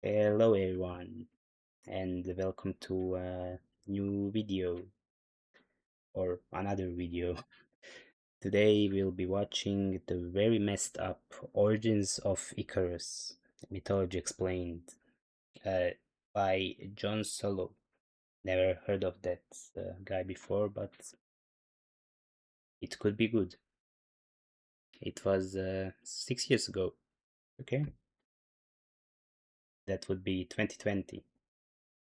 Hello everyone, and welcome to a new video or another video. Today we'll be watching the very messed up Origins of Icarus, Mythology Explained, uh, by Jon Solo. Never heard of that guy before, but it could be good. It was 6 years ago, okay? That would be 2020,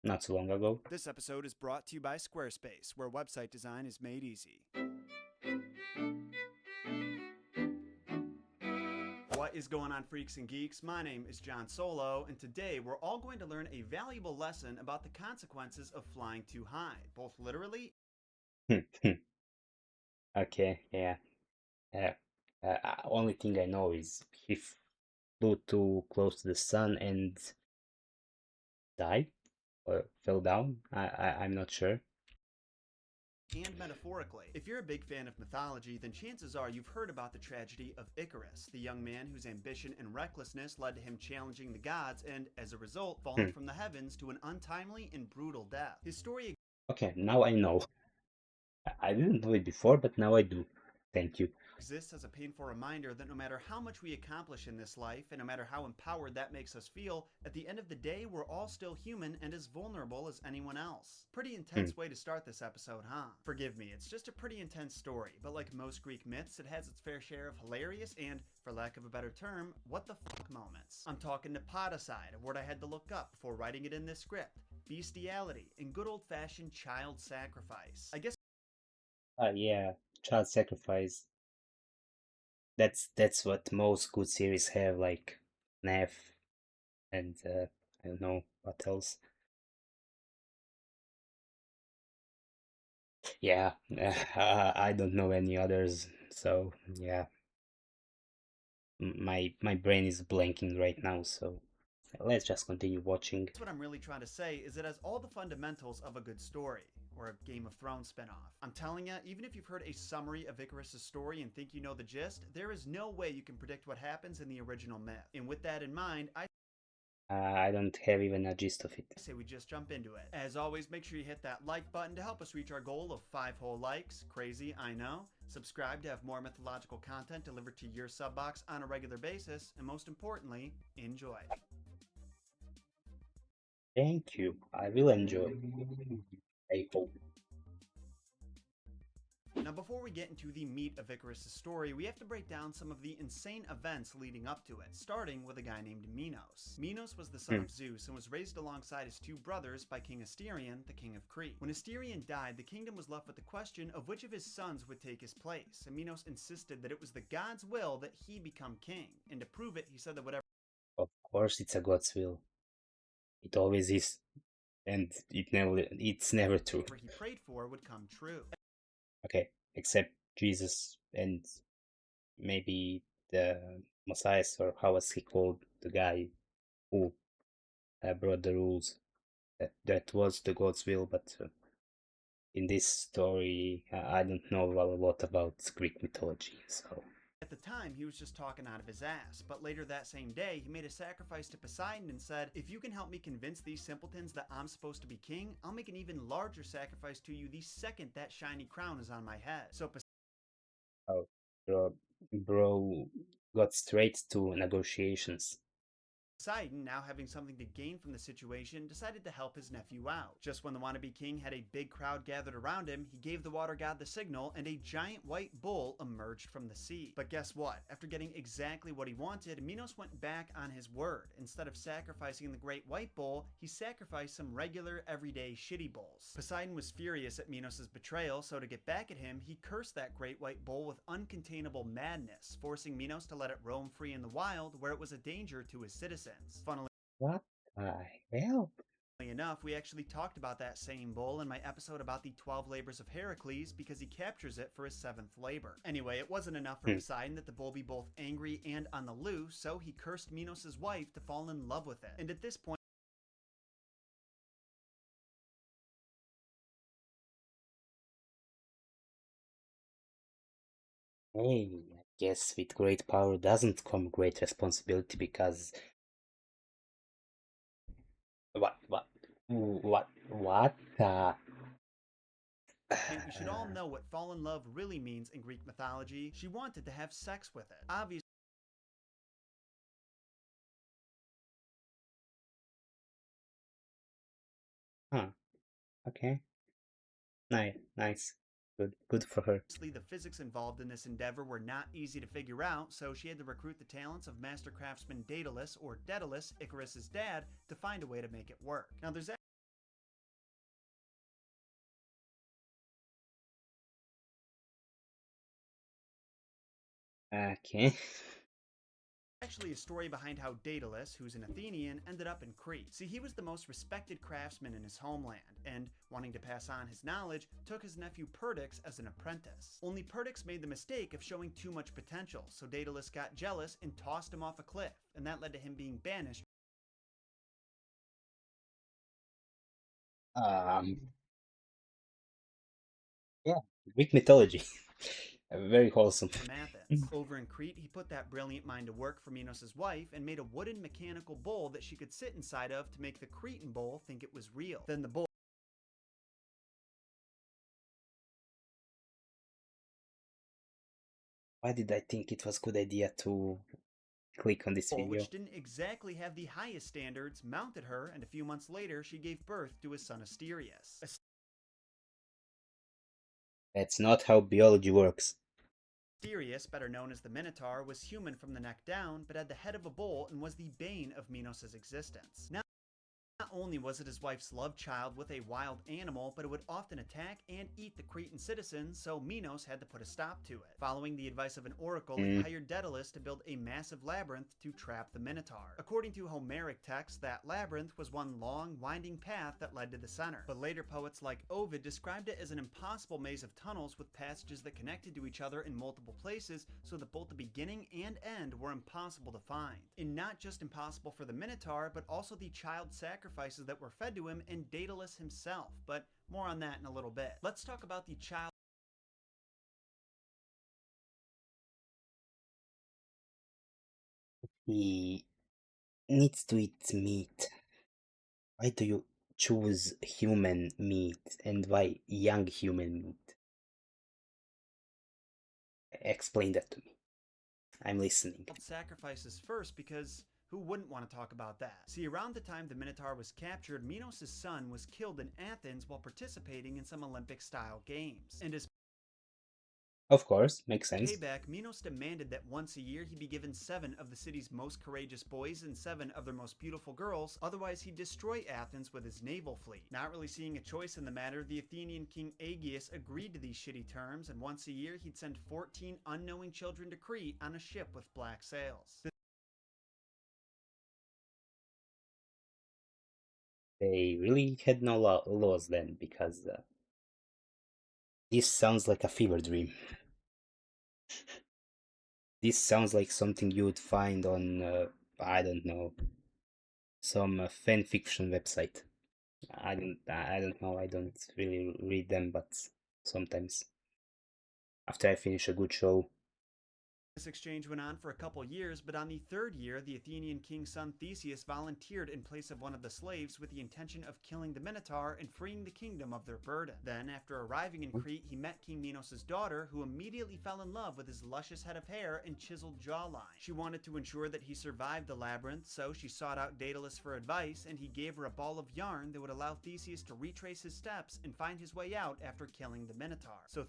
not so long ago. This episode is brought to you by Squarespace, where website design is made easy. What is going on, freaks and geeks? My name is Jon Solo, and today we're all going to learn a valuable lesson about the consequences of flying too high, both literally. Okay, yeah. Only thing I know is he flew too close to the sun and died or fell down. I'm not sure. And metaphorically. If you're a big fan of mythology, then chances are you've heard about the tragedy of Icarus, the young man whose ambition and recklessness led to him challenging the gods and, as a result, falling Hmm. from the heavens to an untimely and brutal death. His story Okay, now I know. I didn't know it before, but now I do. Thank you. exists as a painful reminder that no matter how much we accomplish in this life, and no matter how empowered that makes us feel, at the end of the day, we're all still human and as vulnerable as anyone else. Pretty Hmm. intense way to start this episode, huh? Forgive me, it's just a pretty intense story, but like most Greek myths, it has its fair share of hilarious and, for lack of a better term, what the fuck moments. I'm talking nepotocide, a word I had to look up before writing it in this script, bestiality, and good old fashioned child sacrifice. I guess Yeah, child sacrifice. That's what most good series have, like Nef and I don't know what else. Yeah, I don't know any others. So yeah, my brain is blanking right now. So let's just continue watching. what I'm really trying to say is it has all the fundamentals of a good story, or a Game of Thrones spinoff. I'm telling you, even if you've heard a summary of Icarus' story and think you know the gist, there is no way you can predict what happens in the original myth. And with that in mind, I I don't have even a gist of it. say we just jump into it. As always, make sure you hit that like button to help us reach our goal of 5 whole likes. Crazy, I know. Subscribe to have more mythological content delivered to your sub box on a regular basis, and most importantly, enjoy. Thank you. I will enjoy. I hope. Now, before we get into the meat of Icarus' story, we have to break down some of the insane events leading up to it, starting with a guy named Minos. Minos was the son Hmm. of Zeus and was raised alongside his two brothers by King Asterion, the king of Crete. When Asterion died, the kingdom was left with the question of which of his sons would take his place, and Minos insisted that it was the god's will that he become king, and to prove it, he said that whatever Of course, it's a God's will. It always is, and it's never true. he prayed for would come true. Okay, except Jesus and maybe the Messiah, or how was he called, the guy who brought the rules. That was the God's will, but in this story, I don't know a lot about Greek mythology, so. At the time, he was just talking out of his ass, but later that same day, he made a sacrifice to Poseidon and said, if you can help me convince these simpletons that I'm supposed to be king, I'll make an even larger sacrifice to you the second that shiny crown is on my head. So Oh, bro got straight to negotiations. Poseidon, now having something to gain from the situation, decided to help his nephew out. Just when the wannabe king had a big crowd gathered around him, he gave the water god the signal, and a giant white bull emerged from the sea. But guess what? After getting exactly what he wanted, Minos went back on his word. Instead of sacrificing the great white bull, he sacrificed some regular, everyday, shitty bulls. Poseidon was furious at Minos' betrayal, so to get back at him, he cursed that great white bull with uncontainable madness, forcing Minos to let it roam free in the wild, where it was a danger to his citizens. Funnily What the hell? enough, we actually talked about that same bull in my episode about the 12 labors of Heracles because he captures it for his 7th labor. Anyway, it wasn't enough for Hmm. Poseidon that the bull be both angry and on the loose, so he cursed Minos' wife to fall in love with it. And at this point, Hey, I guess with great power doesn't come great responsibility, because What? We should all know what fall in love really means in Greek mythology. She wanted to have sex with it. Obviously, Huh. Okay. Nice. Nice. Good. Good for her. the physics involved in this endeavor were not easy to figure out, so she had to recruit the talents of master craftsman Daedalus, or Daedalus, Icarus's dad, to find a way to make it work. Now, there's Okay. actually a story behind how Daedalus, who's an Athenian, ended up in Crete. See, he was the most respected craftsman in his homeland, and wanting to pass on his knowledge, took his nephew Perdix as an apprentice. Only Perdix made the mistake of showing too much potential, so Daedalus got jealous and tossed him off a cliff, and that led to him being banished Um. Yeah. Greek mythology. Very wholesome. from Athens. Over in Crete, he put that brilliant mind to work for Minos' wife and made a wooden mechanical bowl that she could sit inside of to make the Cretan bowl think it was real. Then the bowl Why did I think it was good idea to click on this video? which didn't exactly have the highest standards, mounted her, and a few months later she gave birth to his son Asterius. That's not how biology works. Asterius, better known as the Minotaur, was human from the neck down, but had the head of a bull and was the bane of Minos' existence. Not only was it his wife's love child with a wild animal, but it would often attack and eat the Cretan citizens, so Minos had to put a stop to it. Following the advice of an oracle, he Mm. hired Daedalus to build a massive labyrinth to trap the Minotaur. According to Homeric texts, that labyrinth was one long, winding path that led to the center. But later poets like Ovid described it as an impossible maze of tunnels with passages that connected to each other in multiple places, so that both the beginning and end were impossible to find. And not just impossible for the Minotaur, but also the child sacrifices that were fed to him and Daedalus himself, but more on that in a little bit. Let's talk about the child. He needs to eat meat. Why do you choose human meat and why young human meat? Explain that to me. I'm listening. Sacrifices first because who wouldn't want to talk about that? See, around the time the Minotaur was captured, Minos' son was killed in Athens while participating in some Olympic-style games. And as Of course, makes sense. payback, Minos demanded that once a year he be given 7 of the city's most courageous boys and 7 of their most beautiful girls, otherwise he'd destroy Athens with his naval fleet. Not really seeing a choice in the matter, the Athenian king Aegeus agreed to these shitty terms, and once a year he'd send 14 unknowing children to Crete on a ship with black sails. They really had no laws then because this sounds like a fever dream. This sounds like something you would find on, I don't know, some fan fiction website. I don't know. I don't really read them, but sometimes after I finish a good show, This exchange went on for a couple years, but on the 3rd year, the Athenian king's son Theseus volunteered in place of one of the slaves with the intention of killing the Minotaur and freeing the kingdom of their burden. Then, after arriving in Crete, he met King Minos' daughter, who immediately fell in love with his luscious head of hair and chiseled jawline. She wanted to ensure that he survived the labyrinth, so she sought out Daedalus for advice, and he gave her a ball of yarn that would allow Theseus to retrace his steps and find his way out after killing the Minotaur. So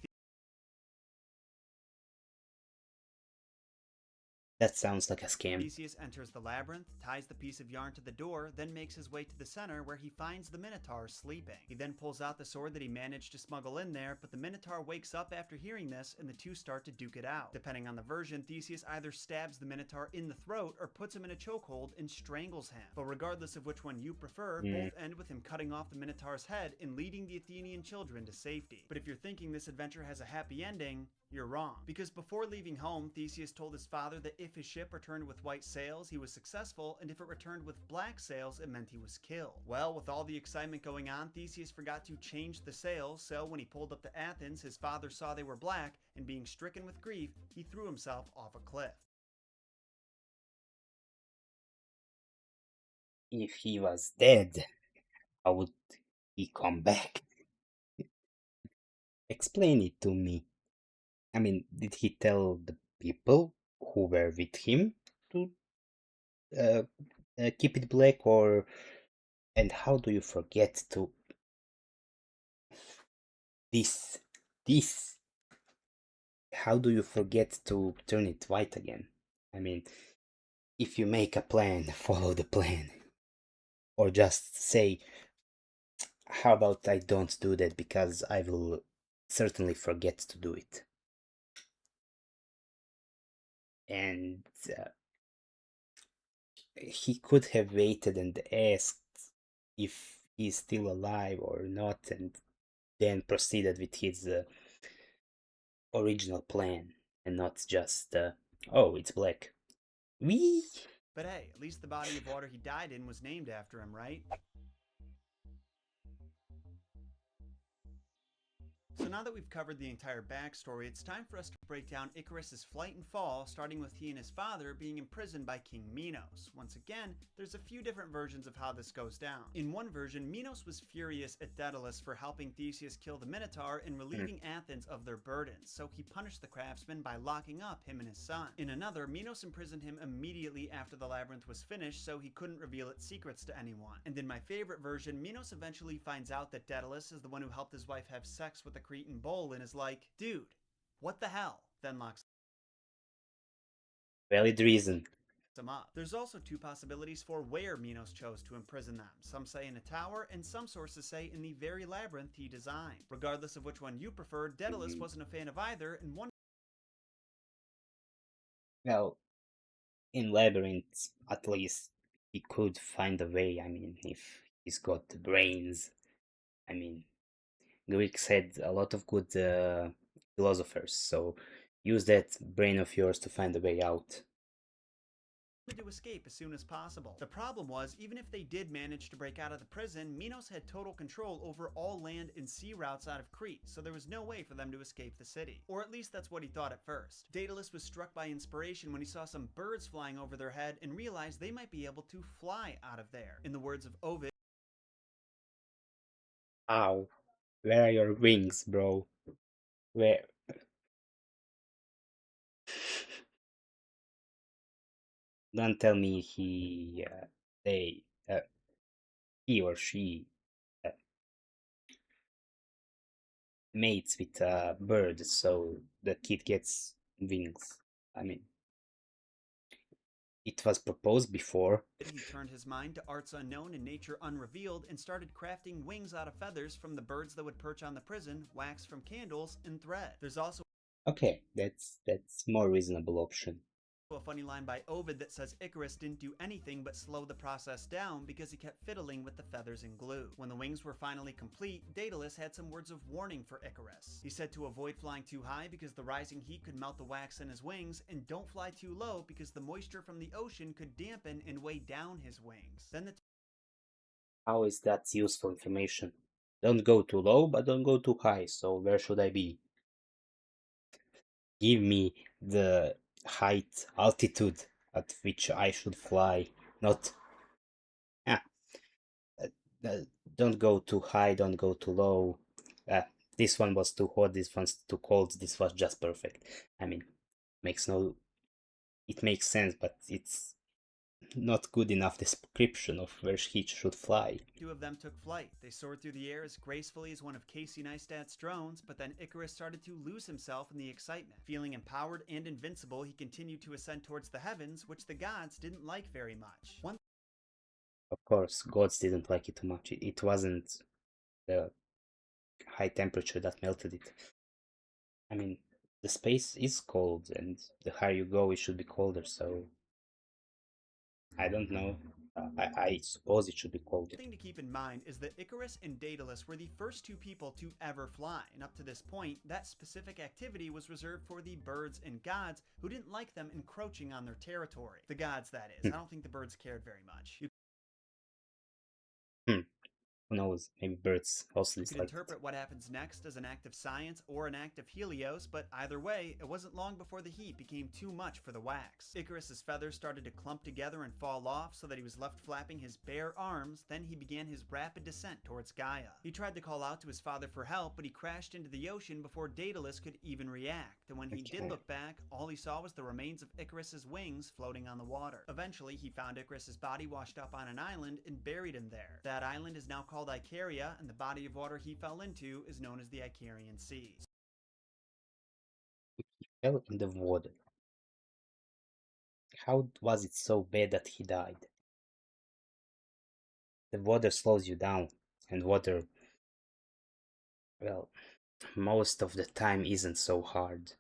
that sounds like a scam. Theseus enters the labyrinth, ties the piece of yarn to the door, then makes his way to the center where he finds the Minotaur sleeping. He then pulls out the sword that he managed to smuggle in there, but the Minotaur wakes up after hearing this and the two start to duke it out. Depending on the version, Theseus either stabs the Minotaur in the throat or puts him in a chokehold and strangles him. But regardless of which one you prefer, both end with him cutting off the Minotaur's head and leading the Athenian children to safety. But if you're thinking this adventure has a happy ending, you're wrong. Because before leaving home, Theseus told his father that if his ship returned with white sails, he was successful, and if it returned with black sails, it meant he was killed. Well, with all the excitement going on, Theseus forgot to change the sails, so when he pulled up to Athens, his father saw they were black, and being stricken with grief, he threw himself off a cliff. If he was dead. How would he come back? Explain it to me. I mean, did he tell the people who were with him to uh, keep it black, or and how do you forget to this this? How do you forget to turn it white again? I mean, if you make a plan, follow the plan, or just say, "How about I don't do that because I will certainly forget to do it." And he could have waited and asked if he's still alive or not, and then proceeded with his original plan, and not just, oh, it's black. Wee! But hey, at least the body of water he died in was named after him, right? So now that we've covered the entire backstory, it's time for us to break down Icarus's flight and fall, starting with he and his father being imprisoned by King Minos. Once again, there's a few different versions of how this goes down. In one version, Minos was furious at Daedalus for helping Theseus kill the Minotaur and Hmm. relieving Athens of their burdens, so he punished the craftsman by locking up him and his son. In another, Minos imprisoned him immediately after the labyrinth was finished so he couldn't reveal its secrets to anyone. And in my favorite version, Minos eventually finds out that Daedalus is the one who helped his wife have sex with the Cretan bull and is like, dude, what the hell? Then locks Valid reason. him up. There's also two possibilities for where Minos chose to imprison them. Some say in a tower, and some sources say in the very labyrinth he designed. Regardless of which one you prefer, Daedalus Mhm. wasn't a fan of either, and one Well, in Labyrinth, at least he could find a way. I mean, if he's got the brains. I mean, Greeks had a lot of good philosophers, so use that brain of yours to find a way out. to escape as soon as possible. The problem was, even if they did manage to break out of the prison, Minos had total control over all land and sea routes out of Crete, so there was no way for them to escape the city. Or at least that's what he thought at first. Daedalus was struck by inspiration when he saw some birds flying over their head and realized they might be able to fly out of there. In the words of Ovid, Ow, where are your wings, bro? Where? Don't tell me they, he or she uh, mates with a bird, so the kid gets wings. I mean, it was proposed before. he turned his mind to arts unknown and nature unrevealed and started crafting wings out of feathers from the birds that would perch on the prison, wax from candles, and thread. There's also Okay, that's more reasonable option. a funny line by Ovid that says Icarus didn't do anything but slow the process down because he kept fiddling with the feathers and glue. When the wings were finally complete, Daedalus had some words of warning for Icarus. He said to avoid flying too high because the rising heat could melt the wax in his wings, and don't fly too low because the moisture from the ocean could dampen and weigh down his wings. Then the How is that useful information? Don't go too low, but don't go too high. So where should I be? Give me the height, altitude at which I should fly. Not, ah, uh, uh, don't go too high, don't go too low. Uh, this one was too hot, this one's too cold, this was just perfect. I mean, makes no, it makes sense, but it's not good enough description of where he should fly. two of them took flight. They soared through the air as gracefully as one of Casey Neistat's drones, but then Icarus started to lose himself in the excitement. Feeling empowered and invincible, he continued to ascend towards the heavens, which the gods didn't like very much. One Of course, gods didn't like it too much. It wasn't the high temperature that melted it. I mean, the space is cold, and the higher you go, it should be colder. So I don't know. I suppose it should be colder. thing to keep in mind is that Icarus and Daedalus were the first two people to ever fly, and up to this point, that specific activity was reserved for the birds and gods who didn't like them encroaching on their territory. The gods, that is. Hmm. I don't think the birds cared very much. You Hmm. Who knows? Maybe birds also You could disliked it. interpret what happens next as an act of science or an act of Helios, but either way, it wasn't long before the heat became too much for the wax. Icarus's feathers started to clump together and fall off so that he was left flapping his bare arms, then he began his rapid descent towards Gaia. He tried to call out to his father for help, but he crashed into the ocean before Daedalus could even react, and when he did Okay. look back, all he saw was the remains of Icarus's wings floating on the water. Eventually, he found Icarus's body washed up on an island and buried him there. That island is now called Icaria, and the body of water he fell into is known as the Icarian Sea. Fell in the water. How was it so bad that he died? The water slows you down, and water, well, most of the time isn't so hard.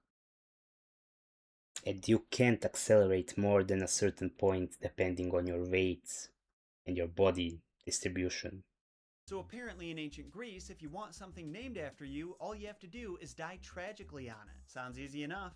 And you can't accelerate more than a certain point depending on your weight and your body distribution. So apparently in ancient Greece, if you want something named after you, all you have to do is die tragically on it. Sounds easy enough.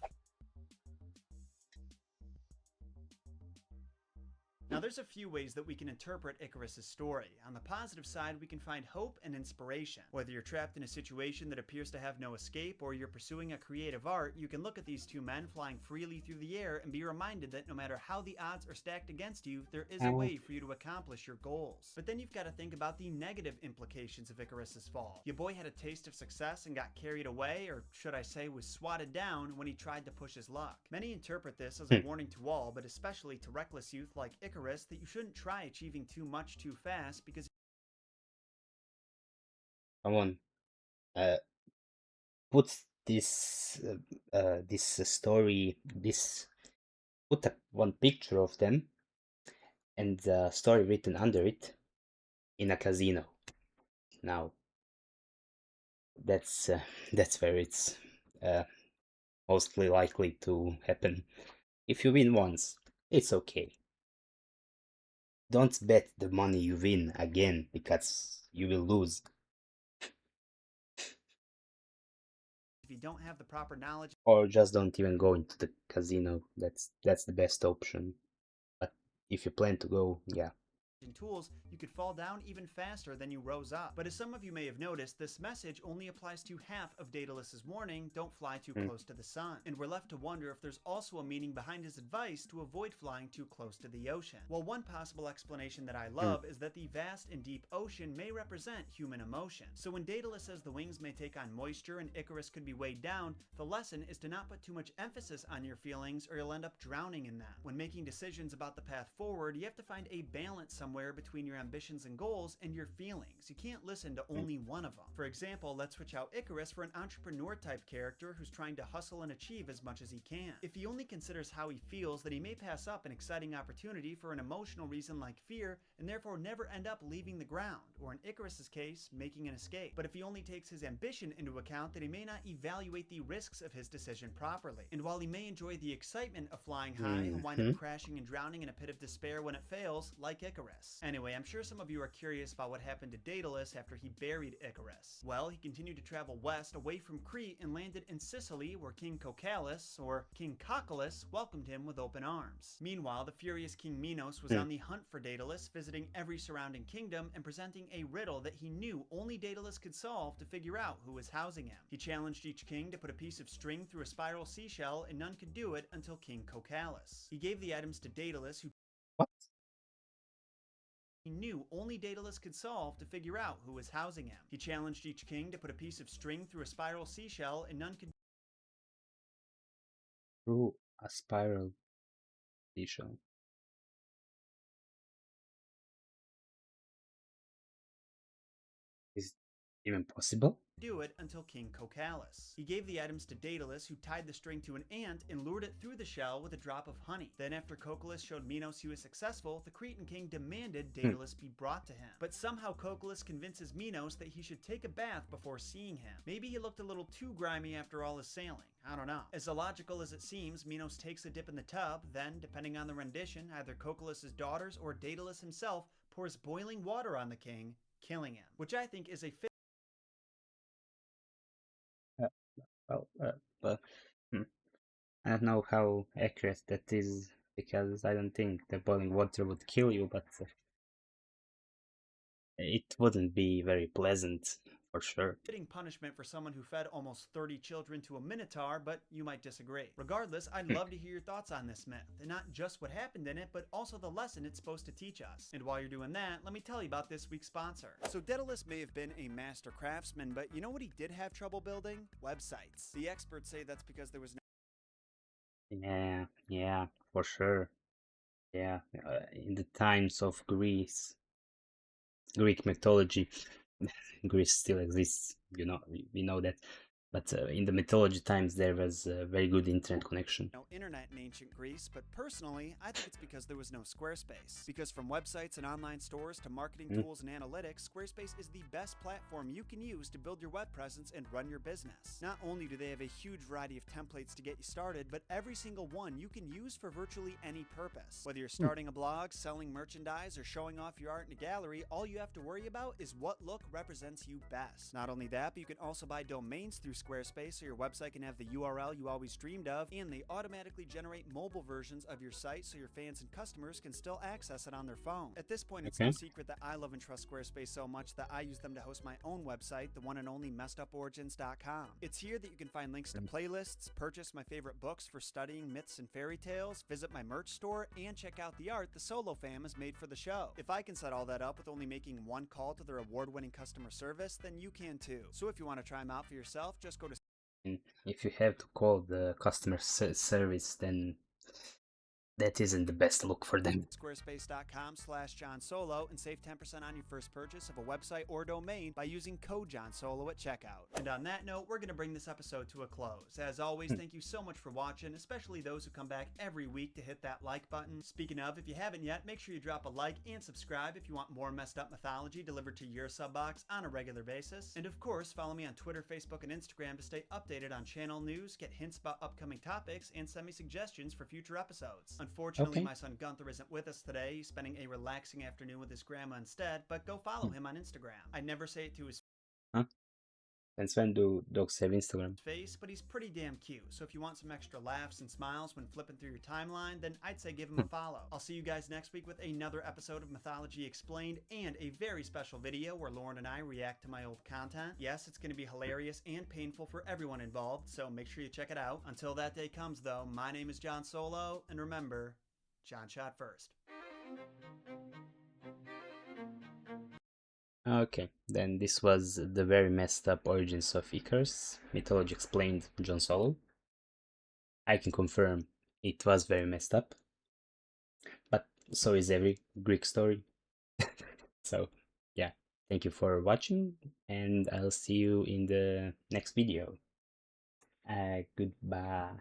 Now, there's a few ways that we can interpret Icarus' story. On the positive side, we can find hope and inspiration. Whether you're trapped in a situation that appears to have no escape or you're pursuing a creative art, you can look at these two men flying freely through the air and be reminded that no matter how the odds are stacked against you, there is a Um, way for you to accomplish your goals. But then you've got to think about the negative implications of Icarus' fall. Your boy had a taste of success and got carried away, or should I say was swatted down when he tried to push his luck. Many interpret this as a hmm, warning to all, but especially to reckless youth like Icarus, that you shouldn't try achieving too much too fast because Come on, uh, put this story, this put one picture of them and the story written under it in a casino. Now that's uh, that's where it's uh, mostly likely to happen. If you win once, it's okay. Don't bet the money you win again because you will lose. if you don't have the proper knowledge Or just don't even go into the casino. That's the best option. But if you plan to go, yeah. and tools, you could fall down even faster than you rose up. But as some of you may have noticed, this message only applies to half of Daedalus' warning, don't fly too Mm, close to the sun. And we're left to wonder if there's also a meaning behind his advice to avoid flying too close to the ocean. Well, one possible explanation that I mm, love is that the vast and deep ocean may represent human emotion. So when Daedalus says the wings may take on moisture and Icarus could be weighed down, the lesson is to not put too much emphasis on your feelings or you'll end up drowning in them. When making decisions about the path forward, you have to find a balance somewhere between your ambitions and goals and your feelings. You can't listen to mm, only one of them. For example, let's switch out Icarus for an entrepreneur type character who's trying to hustle and achieve as much as he can. If he only considers how he feels, then he may pass up an exciting opportunity for an emotional reason like fear and therefore never end up leaving the ground, or in Icarus's case, making an escape. But if he only takes his ambition into account, then he may not evaluate the risks of his decision properly. And while he may enjoy the excitement of flying high, he'll wind up mhm. crashing and drowning in a pit of despair when it fails, like Icarus. Anyway, I'm sure some of you are curious about what happened to Daedalus after he buried Icarus. Well, he continued to travel west away from Crete and landed in Sicily, where King Cocalus, or King Cocalus, welcomed him with open arms. Meanwhile, the furious King Minos was Hmm. on the hunt for Daedalus, visiting every surrounding kingdom and presenting a riddle that he knew only Daedalus could solve to figure out who was housing him. He challenged each king to put a piece of string through a spiral seashell, and none could do it until King Cocalus. He gave the items to Daedalus, who What? he knew only Daedalus could solve to figure out who was housing him. He challenged each king to put a piece of string through a spiral seashell, and none could Through a spiral seashell. Is it even possible? do it until King Cocalus. He gave the items to Daedalus, who tied the string to an ant and lured it through the shell with a drop of honey. Then, after Cocalus showed Minos he was successful, the Cretan king demanded Hmm. Daedalus be brought to him. But somehow Cocalus convinces Minos that he should take a bath before seeing him. Maybe he looked a little too grimy after all his sailing. I don't know. As illogical as it seems, Minos takes a dip in the tub, then, depending on the rendition, either Cocalus' daughters or Daedalus himself pours boiling water on the king, killing him. Which I think is a Uh, well, but hmm, I don't know how accurate that is because I don't think the boiling water would kill you, but It wouldn't be very pleasant for sure. Fitting punishment for someone who fed almost 30 children to a minotaur, but you might disagree. Regardless, I'd love to hear your thoughts on this myth, and not just what happened in it, but also the lesson it's supposed to teach us. And while you're doing that, let me tell you about this week's sponsor. So Daedalus may have been a master craftsman, but you know what he did have trouble building? Websites. The experts say that's because there was no Yeah, yeah, for sure. Yeah, in the times of Greek mythology, Greece still exists. We know that. But in the mythology times, there was a very good internet connection. internet in ancient Greece, but personally, I think it's because there was no Squarespace. Because from websites and online stores to marketing Mm, tools and analytics, Squarespace is the best platform you can use to build your web presence and run your business. Not only do they have a huge variety of templates to get you started, but every single one you can use for virtually any purpose. Whether you're mm, starting a blog, selling merchandise, or showing off your art in a gallery, all you have to worry about is what look represents you best. Not only that, but you can also buy domains through Squarespace so your website can have the URL you always dreamed of, and they automatically generate mobile versions of your site so your fans and customers can still access it on their phone. At this point, it's no okay, secret that I love and trust Squarespace so much that I use them to host my own website, the one and only messeduporigins.com. It's here that you can find links to mm, playlists, purchase my favorite books for studying myths and fairy tales, visit my merch store, and check out the art the Solo fam has made for the show. If I can set all that up with only making one call to their award-winning customer service, then you can too. So if you want to try them out for yourself, just go to and if you have to call the customer service, then that isn't the best look for them. squarespace.com/Jon Solo and save 10% on your first purchase of a website or domain by using code Jon Solo at checkout. And on that note, we're going to bring this episode to a close. As always, thank you so much for watching, especially those who come back every week to hit that like button. Speaking of, if you haven't yet, make sure you drop a like and subscribe if you want more messed up mythology delivered to your sub box on a regular basis. And of course, follow me on Twitter, Facebook, and Instagram to stay updated on channel news, get hints about upcoming topics, and send me suggestions for future episodes. Unfortunately, Okay. my son Gunther isn't with us today. He's spending a relaxing afternoon with his grandma instead, but go follow Hmm. him on Instagram. I never say it to his Huh? Since when do dogs have Instagram? face, but he's pretty damn cute. So if you want some extra laughs and smiles when flipping through your timeline, then I'd say give him a follow. I'll see you guys next week with another episode of Mythology Explained and a very special video where Lauren and I react to my old content. Yes, it's going to be hilarious and painful for everyone involved, so make sure you check it out. Until that day comes, though, my name is Jon Solo, and remember, Jon shot first. Okay, then this was the very messed up origins of Icarus, Mythology Explained, Jon Solo. I can confirm it was very messed up, but so is every Greek story. So, yeah, thank you for watching, and I'll see you in the next video. Goodbye.